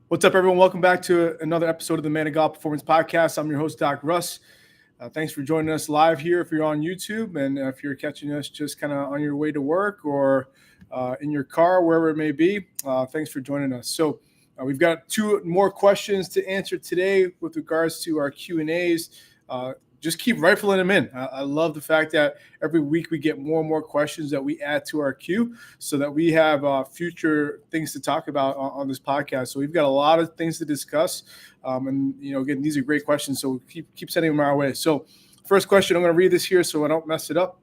What's up, everyone? Welcome back to another episode of the Man of God Performance Podcast. I'm your host, Doc Russ. Thanks for joining us live here if you're on YouTube, and if you're catching us just kind of on your way to work or in your car, wherever it may be. Thanks for joining us. So we've got two more questions to answer today with regards to our Q&As. Just keep rifling them in. I love the fact that every week we get more and more questions that we add to our queue so that we have future things to talk about on this podcast. So we've got a lot of things to discuss. And, again, these are great questions. So keep sending them our way. So first question, I'm going to read this here so I don't mess it up.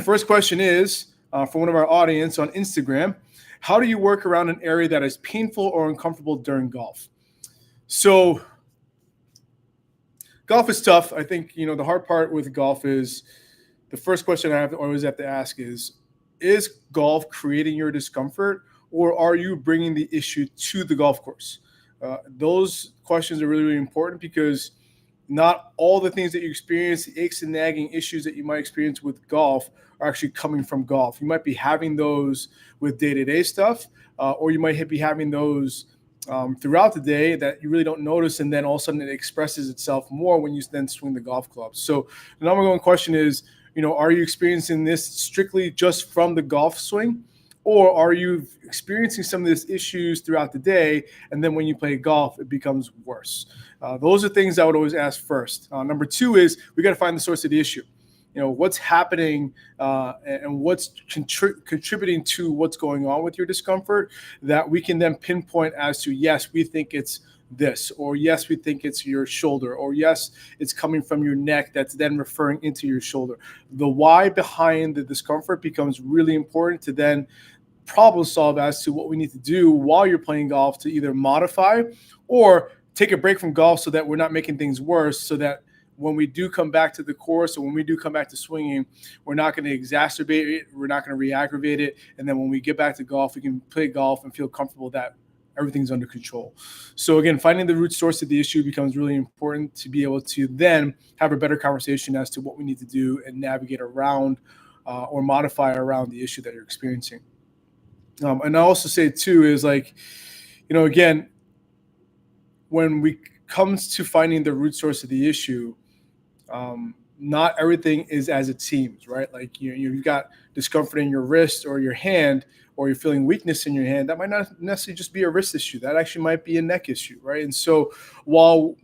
First question is from one of our audience on Instagram. How do you work around an area that is painful or uncomfortable during golf? So golf is tough. I think, the hard part with golf is the first question I always have to ask is golf creating your discomfort, or are you bringing the issue to the golf course? Those questions are really, really important because not all the things that you experience, the aches and nagging issues that you might experience with golf are actually coming from golf. You might be having those with day-to-day stuff, or you might be having those throughout the day that you really don't notice, and then all of a sudden it expresses itself more when you then swing the golf club. So the number one question is, are you experiencing this strictly just from the golf swing, or are you experiencing some of these issues throughout the day, and then when you play golf, it becomes worse? Those are things I would always ask first. Number two is we got to find the source of the issue. What's happening and what's contributing to what's going on with your discomfort that we can then pinpoint as to, yes, we think it's this, or yes, we think it's your shoulder, or yes, it's coming from your neck that's then referring into your shoulder. The why behind the discomfort becomes really important to then problem solve as to what we need to do while you're playing golf to either modify or take a break from golf so that we're not making things worse, so that when we do come back to the course, or when we do come back to swinging, we're not going to exacerbate it, we're not going to re-aggravate it, and then when we get back to golf, we can play golf and feel comfortable that everything's under control. So again, finding the root source of the issue becomes really important to be able to then have a better conversation as to what we need to do and navigate around or modify around the issue that you're experiencing. And I also say too is again, when we comes to finding the root source of the issue, not everything is as it seems, right? Like you've got discomfort in your wrist or your hand, or you're feeling weakness in your hand. That might not necessarily just be a wrist issue. That actually might be a neck issue, right? And so while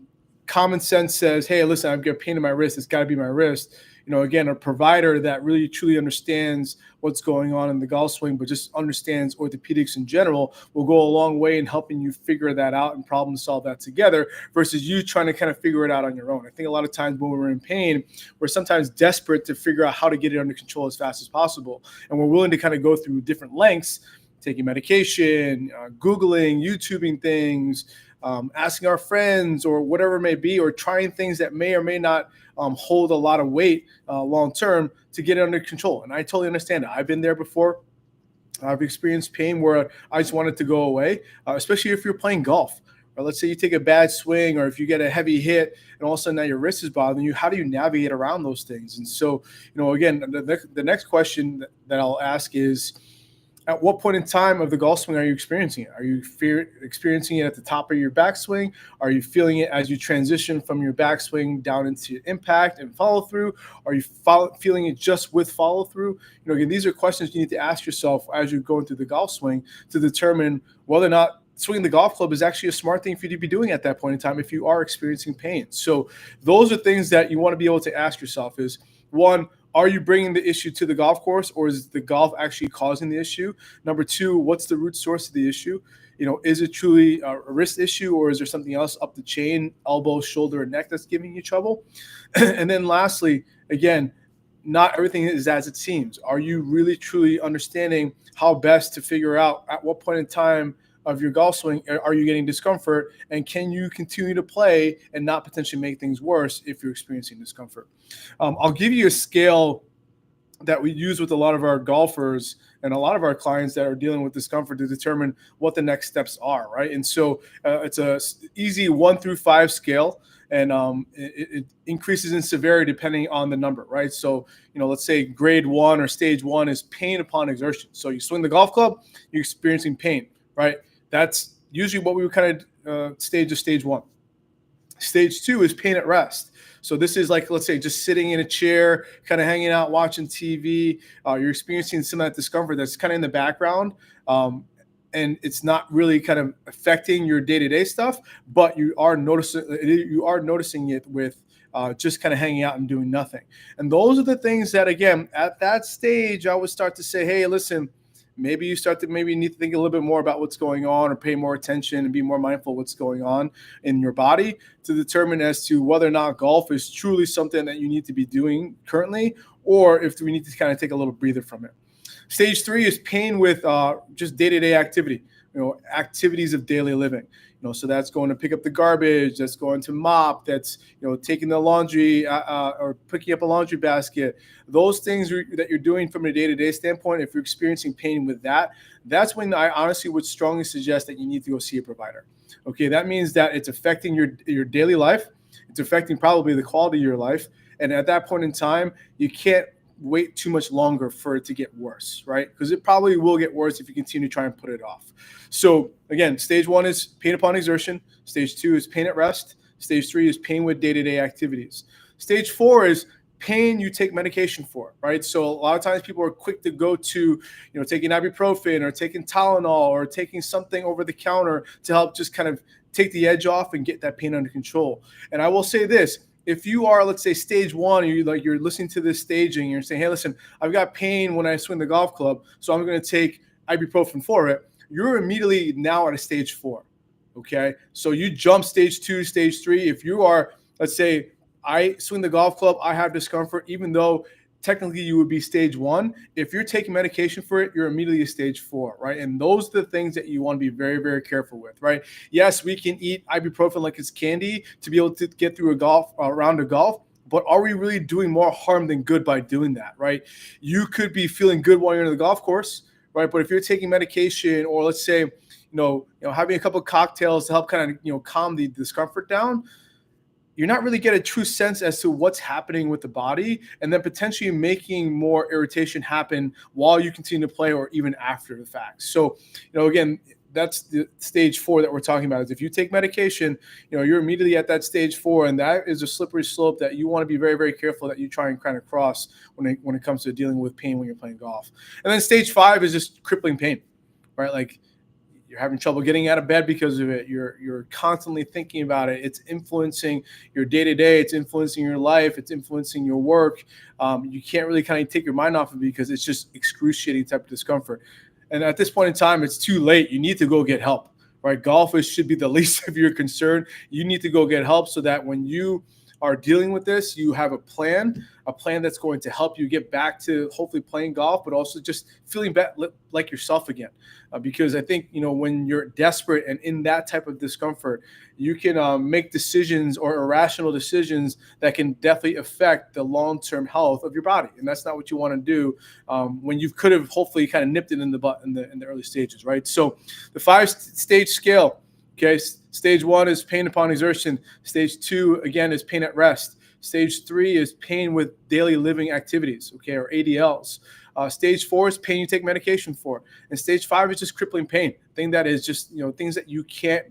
common sense says, hey, listen, I've got pain in my wrist, it's got to be my wrist. Again, a provider that really truly understands what's going on in the golf swing, but just understands orthopedics in general, will go a long way in helping you figure that out and problem solve that together versus you trying to kind of figure it out on your own. I think a lot of times when we're in pain, we're sometimes desperate to figure out how to get it under control as fast as possible. And we're willing to kind of go through different lengths, taking medication, Googling, YouTubing things, asking our friends or whatever it may be, or trying things that may or may not hold a lot of weight long term to get it under control. And I totally understand it. I've been there before. I've experienced pain where I just want it to go away, especially if you're playing golf. Or let's say you take a bad swing, or if you get a heavy hit and all of a sudden now your wrist is bothering you, how do you navigate around those things? And so, again, the next question that I'll ask is, at what point in time of the golf swing are you experiencing it? Are you experiencing it at the top of your backswing? Are you feeling it as you transition from your backswing down into impact and follow through? Are you feeling it just with follow through? Again, these are questions you need to ask yourself as you're going through the golf swing to determine whether or not swinging the golf club is actually a smart thing for you to be doing at that point in time if you are experiencing pain. So those are things that you want to be able to ask yourself is, one, are you bringing the issue to the golf course, or is the golf actually causing the issue? Number two, what's the root source of the issue? Is it truly a wrist issue, or is there something else up the chain, elbow, shoulder, and neck that's giving you trouble? And then lastly, again, not everything is as it seems. Are you really truly understanding how best to figure out at what point in time of your golf swing are you getting discomfort, and can you continue to play and not potentially make things worse if you're experiencing discomfort? I'll give you a scale that we use with a lot of our golfers and a lot of our clients that are dealing with discomfort to determine what the next steps are, right? And so it's a easy 1 through 5 scale, and it increases in severity depending on the number, right? So, let's say grade 1 or stage 1 is pain upon exertion. So you swing the golf club, you're experiencing pain, right? That's usually what we would kind of stage is stage one. Stage two is pain at rest. So this is like, let's say, just sitting in a chair, kind of hanging out, watching TV. You're experiencing some of that discomfort that's kind of in the background. Um, and it's not really kind of affecting your day-to-day stuff, but you are noticing it with just kind of hanging out and doing nothing. And those are the things that, again, at that stage, I would start to say, hey, listen, maybe you start to maybe need to think a little bit more about what's going on, or pay more attention and be more mindful of what's going on in your body to determine as to whether or not golf is truly something that you need to be doing currently, or if we need to kind of take a little breather from it. Stage three is pain with just day-to-day activity, activities of daily living. So that's going to pick up the garbage, that's going to mop, that's taking the laundry or picking up a laundry basket. Those things that you're doing from a day-to-day standpoint, if you're experiencing pain with that, that's when I honestly would strongly suggest that you need to go see a provider. Okay, that means that it's affecting your daily life. It's affecting probably the quality of your life. And at that point in time, you can't wait too much longer for it to get worse, right? Because it probably will get worse if you continue to try and put it off. So again, stage one is pain upon exertion. Stage two is pain at rest. Stage three is pain with day-to-day activities. Stage four is pain you take medication for, right? So a lot of times people are quick to go to, taking ibuprofen or taking Tylenol or taking something over the counter to help just kind of take the edge off and get that pain under control. And I will say this: if you are, let's say, stage one, you're listening to this staging, you're saying, hey, listen, I've got pain when I swing the golf club, so I'm going to take ibuprofen for it. You're immediately now at a stage four. Okay. So you jump stage two, stage three. If you are, let's say, I swing the golf club, I have discomfort, even though technically you would be stage one. If you're taking medication for it, you're immediately stage four, right? And those are the things that you want to be very, very careful with, right? Yes, we can eat ibuprofen like it's candy to be able to get through a round of golf, but are we really doing more harm than good by doing that, right? You could be feeling good while you're in the golf course, right? But if you're taking medication, or let's say, having a couple of cocktails to help kind of, calm the discomfort down, you're not really get a true sense as to what's happening with the body, and then potentially making more irritation happen while you continue to play or even after the fact. So, again, that's the stage four that we're talking about. Is if you take medication, you're immediately at that stage four, and that is a slippery slope that you want to be very, very careful that you try and kind of cross when it comes to dealing with pain when you're playing golf. And then stage five is just crippling pain, right? Like, you're having trouble getting out of bed because of it. You're constantly thinking about it. It's influencing your day-to-day. It's influencing your life. It's influencing your work. You can't really kind of take your mind off of it because it's just excruciating type of discomfort. And at this point in time, it's too late. You need to go get help, right? Golf should be the least of your concern. You need to go get help so that when you are dealing with this, you have a plan that's going to help you get back to hopefully playing golf, but also just feeling like yourself again. Because I think, when you're desperate and in that type of discomfort, you can make decisions or irrational decisions that can definitely affect the long-term health of your body. And that's not what you want to do when you could have hopefully kind of nipped it in the butt in the early stages, right? So the 5-stage scale. Okay, stage one is pain upon exertion. Stage two, again, is pain at rest. Stage three is pain with daily living activities, okay, or ADLs. Stage four is pain you take medication for. And stage five is just crippling pain, thing that is just, things that you can't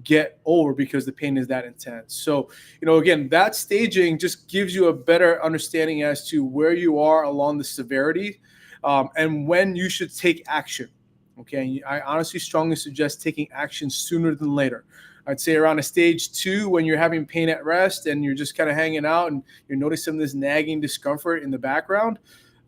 get over because the pain is that intense. So, again, that staging just gives you a better understanding as to where you are along the severity and when you should take action. Okay, I honestly strongly suggest taking action sooner than later. I'd say around a stage two, when you're having pain at rest and you're just kind of hanging out and you're noticing this nagging discomfort in the background,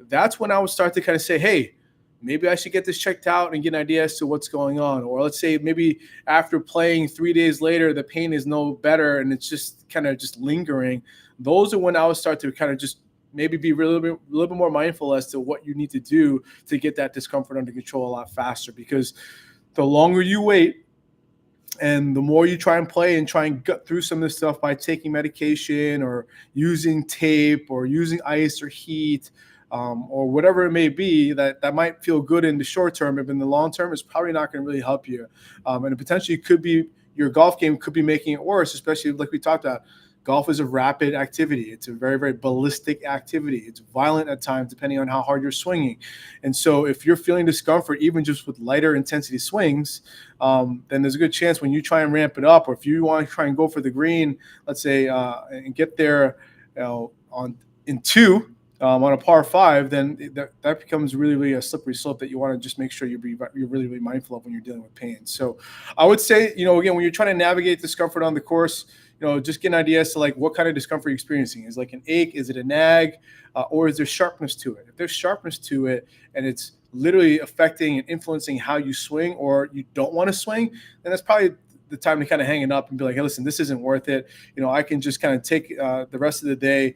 that's when I would start to kind of say, hey, maybe I should get this checked out and get an idea as to what's going on. Or let's say maybe after playing 3 days later, the pain is no better and it's just kind of just lingering. Those are when I would start to kind of just maybe be a little bit more mindful as to what you need to do to get that discomfort under control a lot faster. Because the longer you wait and the more you try and play and try and gut through some of this stuff by taking medication or using tape or using ice or heat or whatever it may be, that might feel good in the short term, but in the long term, it's probably not going to really help you. And it potentially could be your golf game could be making it worse, especially like we talked about. Golf is a rapid activity. It's a very, very ballistic activity. It's violent at times, depending on how hard you're swinging. And so if you're feeling discomfort, even just with lighter intensity swings, then there's a good chance when you try and ramp it up, or if you want to try and go for the green, let's say, and get there, in two, on a par five, then that becomes really, really a slippery slope that you want to just make sure you're really, really mindful of when you're dealing with pain. So I would say, again, when you're trying to navigate discomfort on the course, just get an idea as to like what kind of discomfort you're experiencing. Is it like an ache? Is it a nag? Or is there sharpness to it? If there's sharpness to it and it's literally affecting and influencing how you swing, or you don't want to swing, then that's probably the time to kind of hang it up and be like, hey, listen, this isn't worth it. I can just kind of take the rest of the day,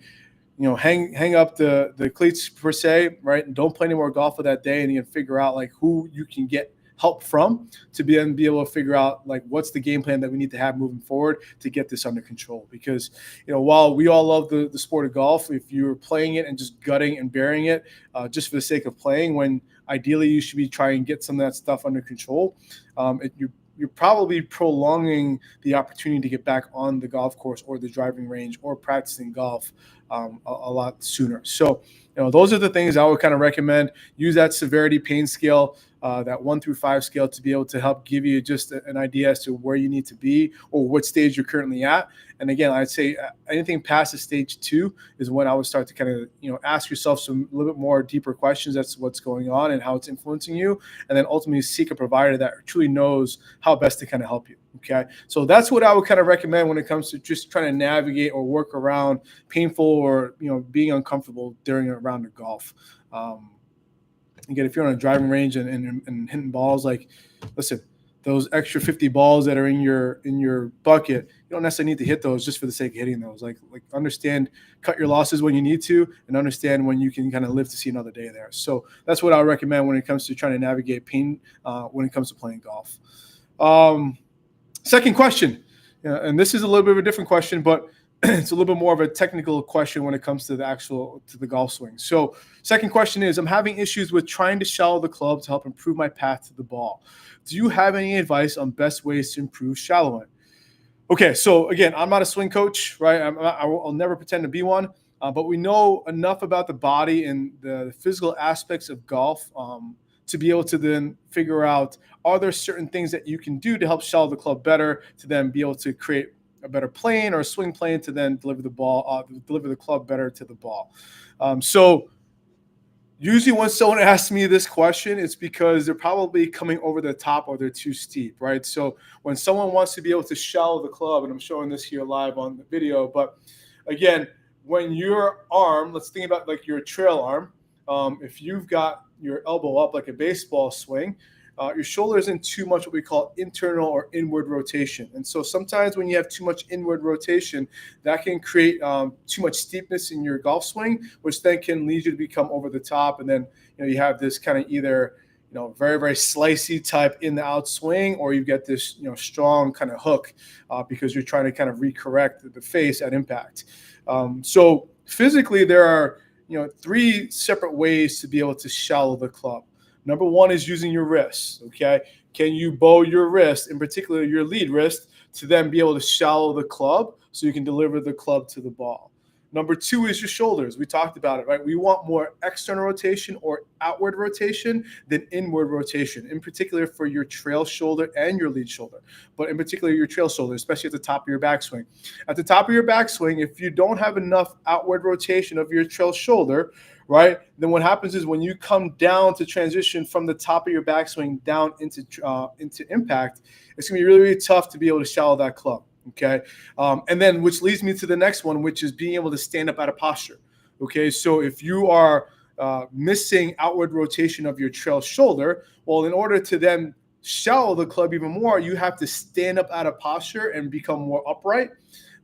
hang up the cleats per se, right? And don't play any more golf for that day, and you can figure out like who you can get help from to be able to figure out like what's the game plan that we need to have moving forward to get this under control. Because while we all love the sport of golf, if you're playing it and just gutting and burying it just for the sake of playing, when ideally you should be trying to get some of that stuff under control, you're probably prolonging the opportunity to get back on the golf course or the driving range or practicing golf a lot sooner. So, those are the things I would kind of recommend. Use that severity pain scale, that 1 through 5 scale, to be able to help give you just an idea as to where you need to be or what stage you're currently at. And again, I'd say anything past the stage 2 is when I would start to kind of, ask yourself a little bit more deeper questions as to what's going on and how it's influencing you. And then ultimately seek a provider that truly knows how best to kind of help you. Okay. So that's what I would kind of recommend when it comes to just trying to navigate or work around painful or, being uncomfortable during a round of golf. Again, if you're on a driving range and hitting balls, like, listen, those extra 50 balls that are in your bucket, you don't necessarily need to hit those just for the sake of hitting those. Like understand, cut your losses when you need to, and understand when you can kind of live to see another day there. So that's what I would recommend when it comes to trying to navigate pain when it comes to playing golf. Second question, and this is a little bit of a different question, but it's a little bit more of a technical question when it comes to the golf swing. So second question is, I'm having issues with trying to shallow the club to help improve my path to the ball. Do you have any advice on best ways to improve shallowing? Okay, so again, I'm not a swing coach, right? I'll never pretend to be one, but we know enough about the body and the physical aspects of golf to be able to then figure out, are there certain things that you can do to help shallow the club better, to then be able to create a better plane or a swing plane to then deliver the club better to the ball. So usually when someone asks me this question, it's because they're probably coming over the top or they're too steep, right? So when someone wants to be able to shallow the club, and I'm showing this here live on the video, but again, when your arm, let's think about like your trail arm, if you've got your elbow up like a baseball swing, your shoulder isn't too much what we call internal or inward rotation. And so sometimes when you have too much inward rotation, that can create too much steepness in your golf swing, which then can lead you to become over the top. And then you have this kind of either very, very slicey type in the outswing, or you get this strong kind of hook because you're trying to kind of recorrect the face at impact. So physically, there are 3 separate ways to be able to shallow the club. Number 1 is using your wrist, okay? Can you bow your wrist, in particular your lead wrist, to then be able to shallow the club so you can deliver the club to the ball? Number 2 is your shoulders. We talked about it, right? We want more external rotation or outward rotation than inward rotation, in particular for your trail shoulder and your lead shoulder, but in particular your trail shoulder, especially at the top of your backswing. At the top of your backswing, if you don't have enough outward rotation of your trail shoulder, right, then what happens is when you come down to transition from the top of your backswing down into impact, it's going to be really, really tough to be able to shallow that club. Okay. And then which leads me to the next one, which is being able to stand up out of posture. Okay. So if you are missing outward rotation of your trail shoulder, well, in order to then shallow the club even more, you have to stand up out of posture and become more upright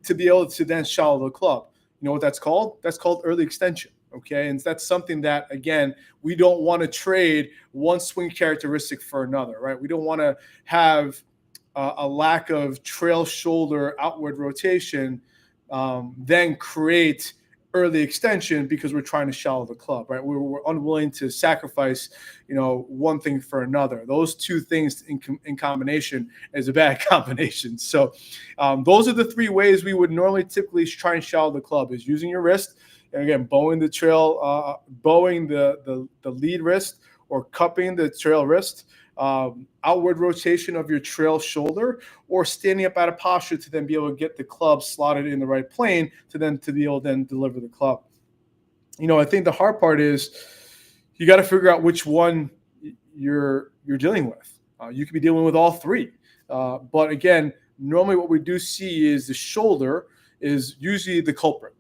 to be able to then shallow the club. You know what that's called? That's called early extension. Okay. And that's something that, again, we don't want to trade one swing characteristic for another, right? We don't want to have a lack of trail shoulder outward rotation then create early extension because we're trying to shallow the club, right? We're unwilling to sacrifice, one thing for another. Those two things in combination is a bad combination. So those are the three ways we would normally typically try and shallow the club: is using your wrist, and again, bowing the trail, bowing the lead wrist, or cupping the trail wrist, outward rotation of your trail shoulder, or standing up out of posture to then be able to get the club slotted in the right plane to be able to then deliver the club. I think the hard part is you got to figure out which one you're dealing with. You could be dealing with all three, but again, normally what we do see is the shoulder is usually the culprit.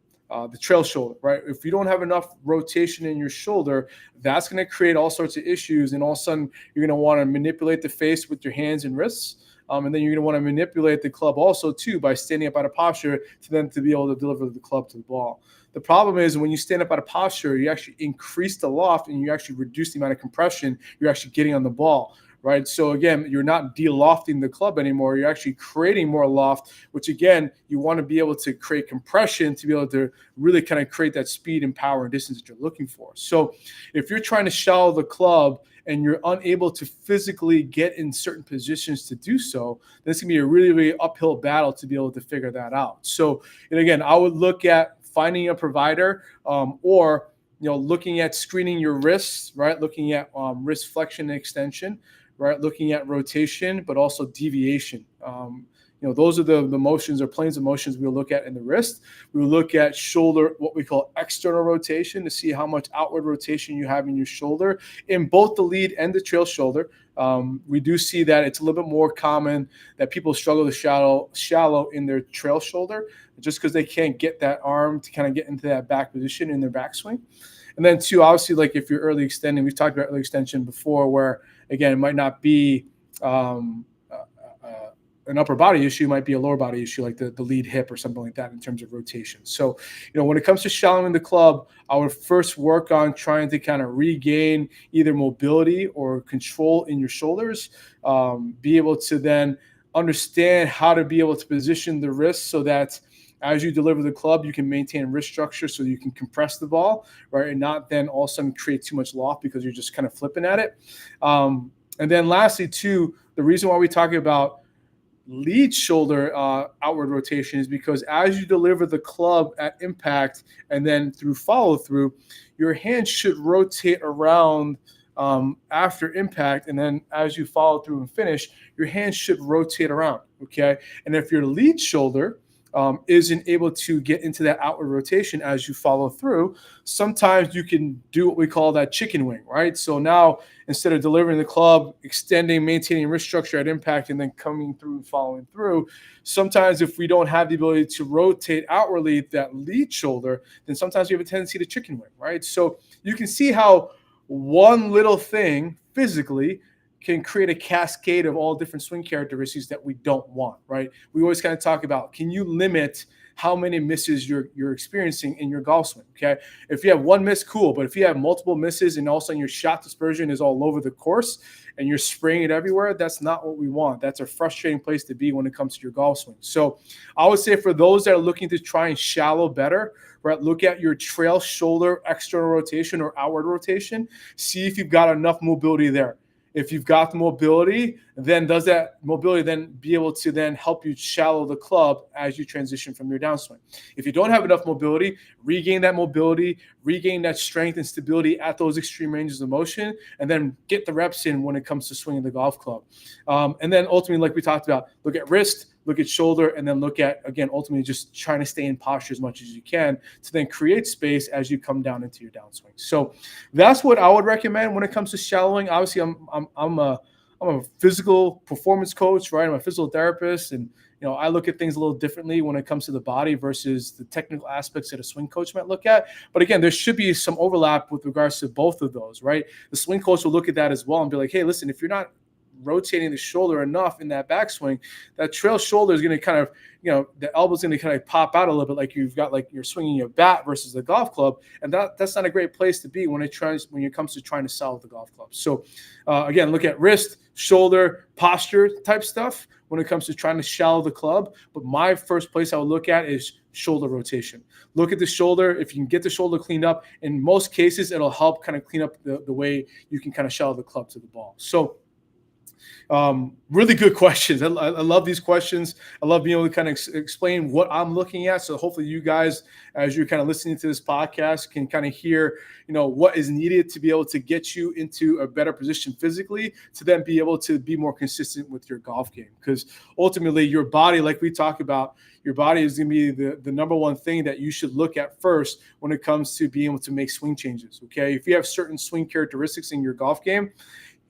The trail shoulder, right? If you don't have enough rotation in your shoulder, that's going to create all sorts of issues. And all of a sudden, you're going to want to manipulate the face with your hands and wrists. And then you're going to want to manipulate the club also, too, by standing up out of posture to be able to deliver the club to the ball. The problem is when you stand up out of posture, you actually increase the loft and you actually reduce the amount of compression you're actually getting on the ball. Right. So again, you're not de-lofting the club anymore. You're actually creating more loft, which again, you want to be able to create compression to be able to really kind of create that speed and power and distance that you're looking for. So if you're trying to shallow the club and you're unable to physically get in certain positions to do so, then it's going to be a really, really uphill battle to be able to figure that out. So, and again, I would look at finding a provider or looking at screening your wrists, right? Looking at wrist flexion and extension, right? Looking at rotation, but also deviation. Those are the motions or planes of motions we'll look at in the wrist. We'll look at shoulder, what we call external rotation, to see how much outward rotation you have in your shoulder in both the lead and the trail shoulder. We do see that it's a little bit more common that people struggle to shallow in their trail shoulder just because they can't get that arm to kind of get into that back position in their backswing. And then two, obviously, like if you're early extending, we've talked about early extension before, where again, it might not be an upper body issue, might be a lower body issue, like the lead hip or something like that in terms of rotation. So, when it comes to shallowing the club, I would first work on trying to kind of regain either mobility or control in your shoulders, be able to then understand how to be able to position the wrist so that as you deliver the club, you can maintain wrist structure so you can compress the ball, right? And not then all of a sudden create too much loft because you're just kind of flipping at it. And then lastly, too, the reason why we're talking about lead shoulder outward rotation is because as you deliver the club at impact and then through follow through, your hand should rotate around after impact. And then as you follow through and finish, your hand should rotate around. Okay. And if your lead shoulder isn't able to get into that outward rotation as you follow through, sometimes you can do what we call that chicken wing, right? So now instead of delivering the club, extending, maintaining wrist structure at impact, and then coming through and following through, sometimes if we don't have the ability to rotate outwardly that lead shoulder, then sometimes we have a tendency to chicken wing, right? So you can see how one little thing physically can create a cascade of all different swing characteristics that we don't want, right? We always kind of talk about, can you limit how many misses you're experiencing in your golf swing, okay? If you have one miss, cool. But if you have multiple misses and all of a sudden your shot dispersion is all over the course and you're spraying it everywhere, that's not what we want. That's a frustrating place to be when it comes to your golf swing. So I would say for those that are looking to try and shallow better, right, look at your trail shoulder external rotation or outward rotation. See if you've got enough mobility there. If you've got the mobility, then does that mobility then be able to then help you shallow the club as you transition from your downswing? If you don't have enough mobility, regain that mobility, regain that strength and stability at those extreme ranges of motion, and then get the reps in when it comes to swinging the golf club. And then ultimately, like we talked about, look at wrist, look at shoulder, and then look at, again, ultimately just trying to stay in posture as much as you can to then create space as you come down into your downswing. So that's what I would recommend when it comes to shallowing. Obviously, I'm a physical performance coach, right? I'm a physical therapist, and I look at things a little differently when it comes to the body versus the technical aspects that a swing coach might look at. But again, there should be some overlap with regards to both of those, right? The swing coach will look at that as well and be like, hey, listen, if you're not rotating the shoulder enough in that backswing, that trail shoulder is going to kind of, the elbow's going to kind of pop out a little bit, like you've got, like you're swinging your bat versus the golf club, and that's not a great place to be when it comes to trying to solve the golf club. So again, look at wrist, shoulder, posture type stuff when it comes to trying to shallow the club. But my first place I would look at is shoulder rotation. Look at the shoulder. If you can get the shoulder cleaned up, in most cases, it'll help kind of clean up the way you can kind of shallow the club to the ball. So really good questions. I love these questions. I love being able to kind of explain what I'm looking at. So hopefully you guys, as you're kind of listening to this podcast, can kind of hear, what is needed to be able to get you into a better position physically to then be able to be more consistent with your golf game. Because ultimately your body, like we talked about, your body is going to be the number one thing that you should look at first when it comes to being able to make swing changes. Okay. If you have certain swing characteristics in your golf game,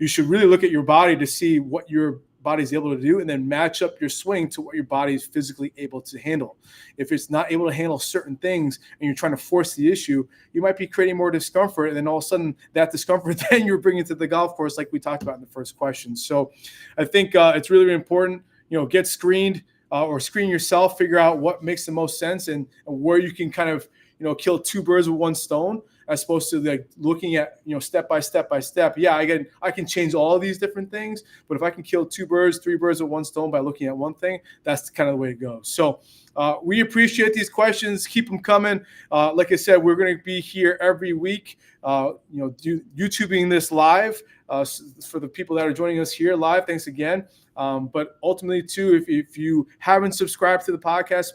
you should really look at your body to see what your body is able to do and then match up your swing to what your body is physically able to handle. If it's not able to handle certain things and you're trying to force the issue, you might be creating more discomfort. And then all of a sudden that discomfort, then you're bringing to the golf course, like we talked about in the first question. So I think it's really, really important, get screened or screen yourself, figure out what makes the most sense and where you can kind of, kill two birds with one stone, as opposed to like looking at, step by step by step. Yeah, I can change all of these different things, but if I can kill three birds with one stone by looking at one thing, that's kind of the way it goes. So we appreciate these questions. Keep them coming. Like I said, we're going to be here every week, YouTubing this live for the people that are joining us here live. Thanks again. But ultimately, too, if you haven't subscribed to the podcast,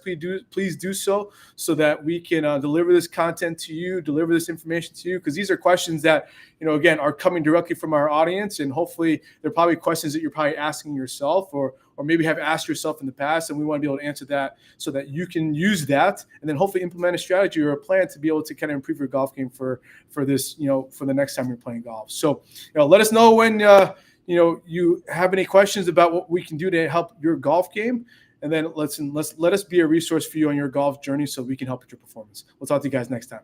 please do so that we can deliver this content to you, deliver this information to you, because these are questions that, again, are coming directly from our audience, and hopefully they're probably questions that you're probably asking yourself or maybe have asked yourself in the past, and we want to be able to answer that so that you can use that and then hopefully implement a strategy or a plan to be able to kind of improve your golf game for this, for the next time you're playing golf. So, let us know when you have any questions about what we can do to help your golf game, and then let us be a resource for you on your golf journey so we can help with your performance. We'll talk to you guys next time.